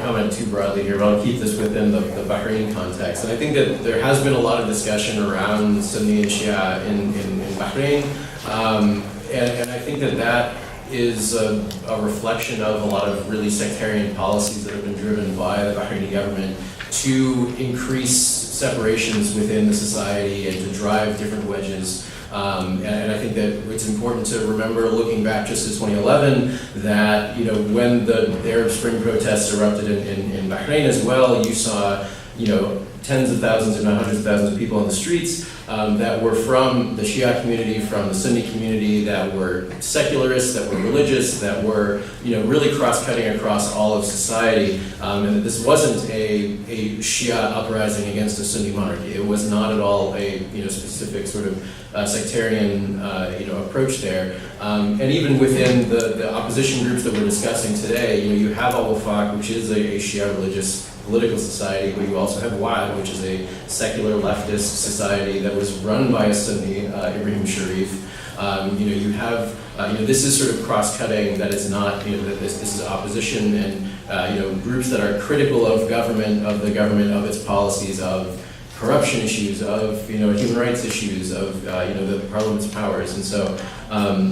comment too broadly here, but I'll keep this within the Bahrain context. And I think that there has been a lot of discussion around Sunni and Shia in Bahrain. And I think that that is a reflection of a lot of really sectarian policies that have been driven by the Bahraini government to increase separations within the society and to drive different wedges. And I think that it's important to remember, looking back just to 2011, that when the Arab Spring protests erupted in Bahrain as well, you saw tens of thousands, if not hundreds of thousands of people on the streets that were from the Shia community, from the Sunni community, that were secularists, that were religious, that were really cross-cutting across all of society, and that this wasn't a Shia uprising against a Sunni monarchy. It was not at all a specific sort of sectarian approach there. And even within the opposition groups that we're discussing today, you have Al-Wafaq, which is a Shia religious political society, but you also have WAD, which is a secular leftist society that was run by a Sunni, Ibrahim Sharif. You have, this is sort of cross-cutting, that is not, that this is opposition and, groups that are critical of the government, of its policies, of corruption issues, of human rights issues, of the parliament's powers, and so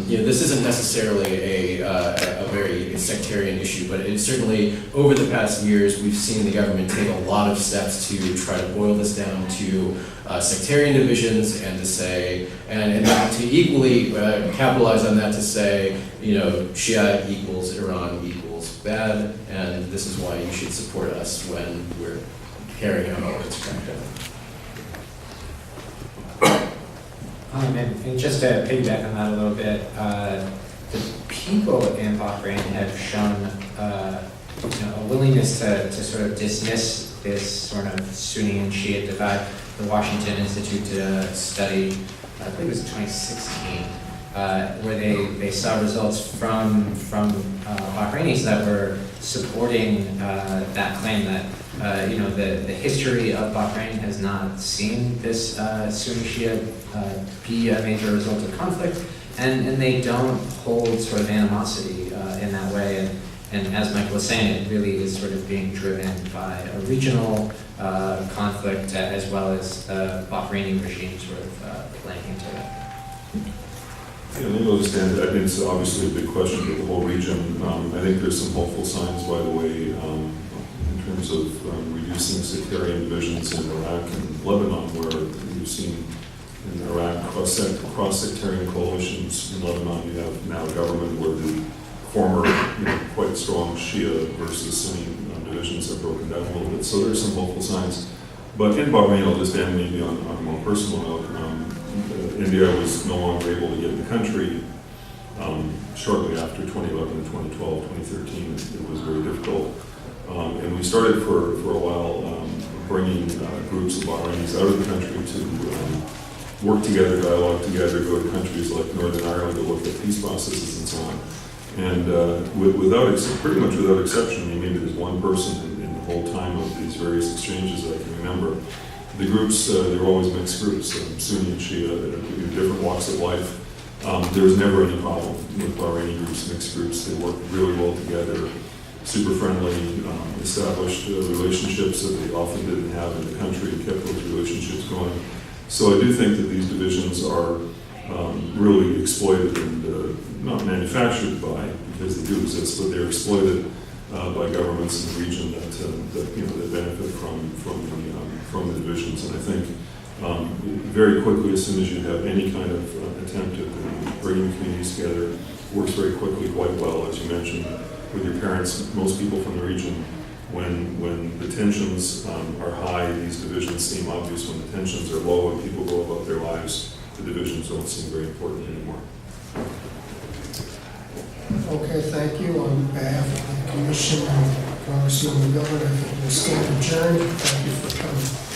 this isn't necessarily a very sectarian issue, but it's certainly over the past years we've seen the government take a lot of steps to try to boil this down to sectarian divisions and to say and to equally capitalize on that to say Shia equals Iran equals bad, and this is why you should support us when we're carrying out all this crackdown. And just to piggyback on that a little bit, the people in Bahrain have shown a willingness to sort of dismiss this sort of Sunni and Shia divide. The Washington Institute did a study, I believe it was 2016, where they saw results from Bahrainis that were supporting that claim that the history of Bahrain has not seen this Sunni Shia be a major result of conflict, and they don't hold sort of animosity in that way. And as Michael was saying, it really is sort of being driven by a regional conflict as well as Bahraini regime sort of playing into it. Yeah, I understand. I think it's obviously a big question for the whole region. I think there's some hopeful signs, by the way, in terms of reducing sectarian divisions in Iraq and Lebanon, where you've seen in Iraq cross-sectarian coalitions. In Lebanon, you have now a government where the former, quite strong Shia versus Sunni divisions have broken down a little bit. So there's some hopeful signs. But in Bahrain, I'll just end maybe on a more personal note. India was no longer able to get in the country. Shortly after 2011 and 2012, 2013, it was very difficult. And we started for a while bringing groups of Bahrainis out of the country to work together, dialogue together, go to countries like Northern Ireland to look at peace processes and so on. And pretty much without exception, maybe there's one person in the whole time of these various exchanges that I can remember. The groups, they were always mixed groups, Sunni and Shia, different walks of life. There was never any problem with Bahraini groups, mixed groups. They worked really well together, super friendly, established relationships that they often didn't have in the country, and kept those relationships going. So I do think that these divisions are really exploited and not manufactured by, because they do exist, but they're exploited by governments in the region that benefit from the divisions. And I think very quickly, as soon as you have any kind of attempt at bringing communities together, works very quickly, quite well, as you mentioned, with your parents. Most people from the region, when the tensions are high, these divisions seem obvious. When the tensions are low and people go about their lives, the divisions don't seem very important anymore. Okay, thank you. On behalf of the Commission and Congresswoman Governor, we'll stand adjourned. Thank you for coming.